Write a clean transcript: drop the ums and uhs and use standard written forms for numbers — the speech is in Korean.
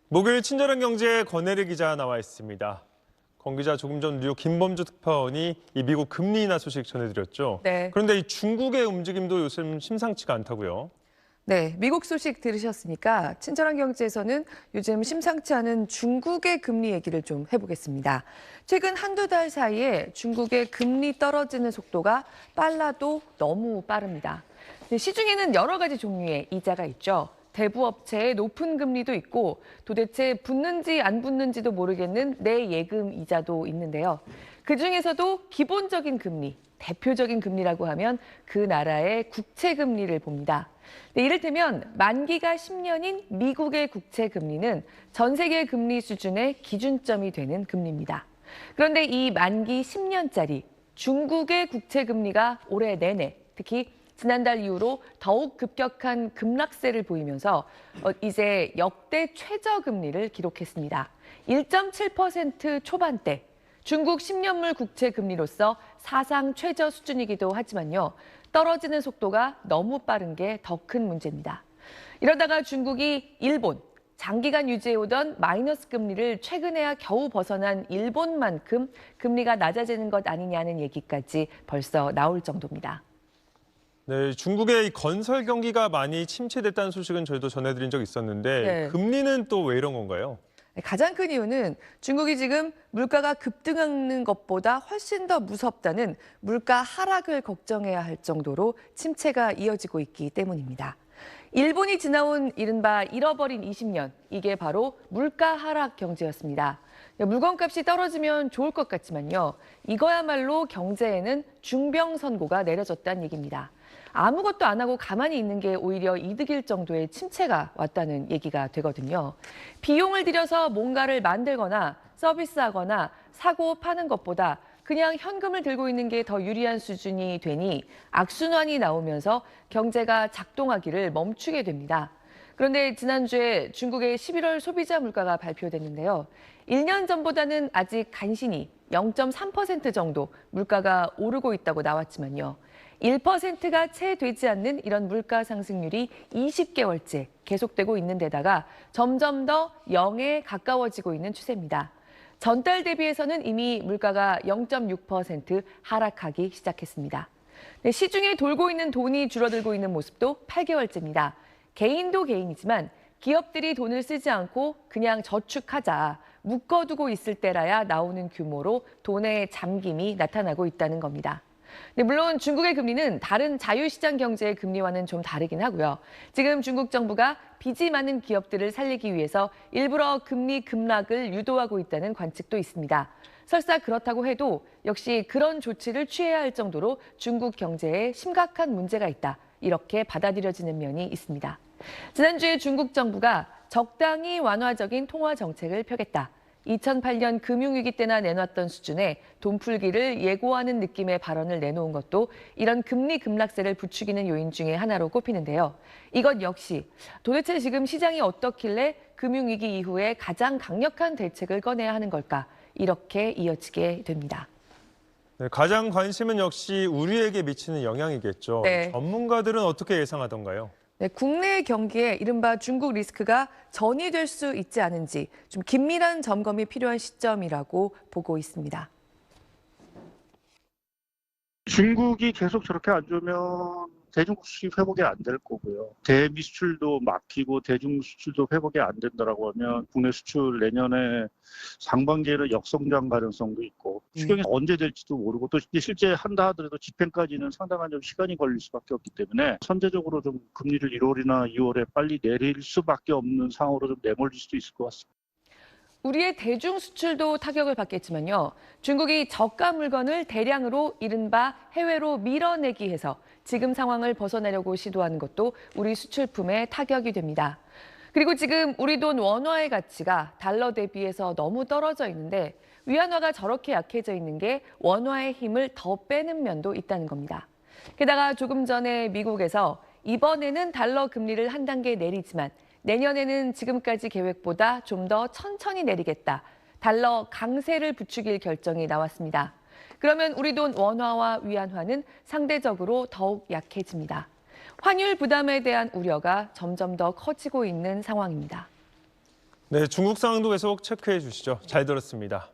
목요일 친절한 경제에 권혜리 기자 나와 있습니다. 권 기자, 조금 전 뉴욕 김범주 특파원이 이 미국 금리 인하 소식 전해드렸죠. 네. 그런데 이 중국의 움직임도 요즘 심상치가 않다고요. 네, 미국 소식 들으셨으니까 친절한 경제에서는 요즘 심상치 않은 중국의 금리 얘기를 좀 해보겠습니다. 최근 한두 달 사이에 중국의 금리 떨어지는 속도가 빨라도 너무 빠릅니다. 시중에는 여러 가지 종류의 이자가 있죠. 대부업체의 높은 금리도 있고 도대체 붙는지 안 붙는지도 모르겠는 내예금 이자도 있는데요. 그중에서도 기본적인 금리, 대표적인 금리라고 하면 그 나라의 국채 금리를 봅니다. 네, 이를테면 만기가 10년인 미국의 국채 금리는 전 세계 금리 수준의 기준점이 되는 금리입니다. 그런데 이 만기 10년짜리 중국의 국채 금리가 올해 내내 특히 지난달 이후로 더욱 급격한 급락세를 보이면서 이제 역대 최저 금리를 기록했습니다. 1.7% 초반대. 중국 10년물 국채 금리로서 사상 최저 수준이기도 하지만요. 떨어지는 속도가 너무 빠른 게 더 큰 문제입니다. 이러다가 중국이 일본, 장기간 유지해오던 마이너스 금리를 최근에야 겨우 벗어난 일본만큼 금리가 낮아지는 것 아니냐는 얘기까지 벌써 나올 정도입니다. 네, 중국의 이 건설 경기가 많이 침체됐다는 소식은 저희도 전해드린 적 있었는데 네. 금리는 또 왜 이런 건가요? 가장 큰 이유는 중국이 지금 물가가 급등하는 것보다 훨씬 더 무섭다는 물가 하락을 걱정해야 할 정도로 침체가 이어지고 있기 때문입니다. 일본이 지나온 이른바 잃어버린 20년, 이게 바로 물가 하락 경제였습니다. 물건값이 떨어지면 좋을 것 같지만요. 이거야말로 경제에는 중병선고가 내려졌다는 얘기입니다. 아무것도 안 하고 가만히 있는 게 오히려 이득일 정도의 침체가 왔다는 얘기가 되거든요. 비용을 들여서 뭔가를 만들거나 서비스하거나 사고 파는 것보다 그냥 현금을 들고 있는 게 더 유리한 수준이 되니 악순환이 나오면서 경제가 작동하기를 멈추게 됩니다. 그런데 지난주에 중국의 11월 소비자 물가가 발표됐는데요. 1년 전보다는 아직 간신히 0.3% 정도 물가가 오르고 있다고 나왔지만요. 1%가 채 되지 않는 이런 물가 상승률이 20개월째 계속되고 있는 데다가 점점 더 0에 가까워지고 있는 추세입니다. 전달 대비해서는 이미 물가가 0.6% 하락하기 시작했습니다. 시중에 돌고 있는 돈이 줄어들고 있는 모습도 8개월째입니다. 개인도 개인이지만 기업들이 돈을 쓰지 않고 그냥 저축하자, 묶어두고 있을 때라야 나오는 규모로 돈의 잠김이 나타나고 있다는 겁니다. 물론 중국의 금리는 다른 자유시장 경제의 금리와는 좀 다르긴 하고요. 지금 중국 정부가 빚이 많은 기업들을 살리기 위해서 일부러 금리 급락을 유도하고 있다는 관측도 있습니다. 설사 그렇다고 해도 역시 그런 조치를 취해야 할 정도로 중국 경제에 심각한 문제가 있다. 이렇게 받아들여지는 면이 있습니다. 지난주에 중국 정부가 적당히 완화적인 통화 정책을 펴겠다. 2008년 금융위기 때나 내놨던 수준의 돈풀기를 예고하는 느낌의 발언을 내놓은 것도 이런 금리 급락세를 부추기는 요인 중에 하나로 꼽히는데요. 이것 역시 도대체 지금 시장이 어떻길래 금융위기 이후에 가장 강력한 대책을 꺼내야 하는 걸까? 이렇게 이어지게 됩니다. 네, 가장 관심은 역시 우리에게 미치는 영향이겠죠. 네. 전문가들은 어떻게 예상하던가요? 네, 국내 경기에 이른바 중국 리스크가 전이될 수 있지 않은지 좀 긴밀한 점검이 필요한 시점이라고 보고 있습니다. 중국이 계속 저렇게 안 좋으면 대중국 수입 회복이 안 될 거고요. 대미 수출도 막히고 대중 수출도 회복이 안 된다라고 하면 국내 수출 내년에 상반기에는 역성장 가능성도 있고 추경이 언제 될지도 모르고 또 실제 한다 하더라도 집행까지는 상당한 좀 시간이 걸릴 수밖에 없기 때문에 선제적으로 좀 금리를 1월이나 2월에 빨리 내릴 수밖에 없는 상황으로 좀 내몰릴 수도 있을 것 같습니다. 우리의 대중 수출도 타격을 받겠지만요. 중국이 저가 물건을 대량으로 이른바 해외로 밀어내기 해서 지금 상황을 벗어나려고 시도하는 것도 우리 수출품에 타격이 됩니다. 그리고 지금 우리 돈 원화의 가치가 달러 대비해서 너무 떨어져 있는데 위안화가 저렇게 약해져 있는 게 원화의 힘을 더 빼는 면도 있다는 겁니다. 게다가 조금 전에 미국에서 이번에는 달러 금리를 한 단계 내리지만 내년에는 지금까지 계획보다 좀 더 천천히 내리겠다. 달러 강세를 부추길 결정이 나왔습니다. 그러면 우리 돈 원화와 위안화는 상대적으로 더욱 약해집니다. 환율 부담에 대한 우려가 점점 더 커지고 있는 상황입니다. 네, 중국 상황도 계속 체크해 주시죠. 잘 들었습니다.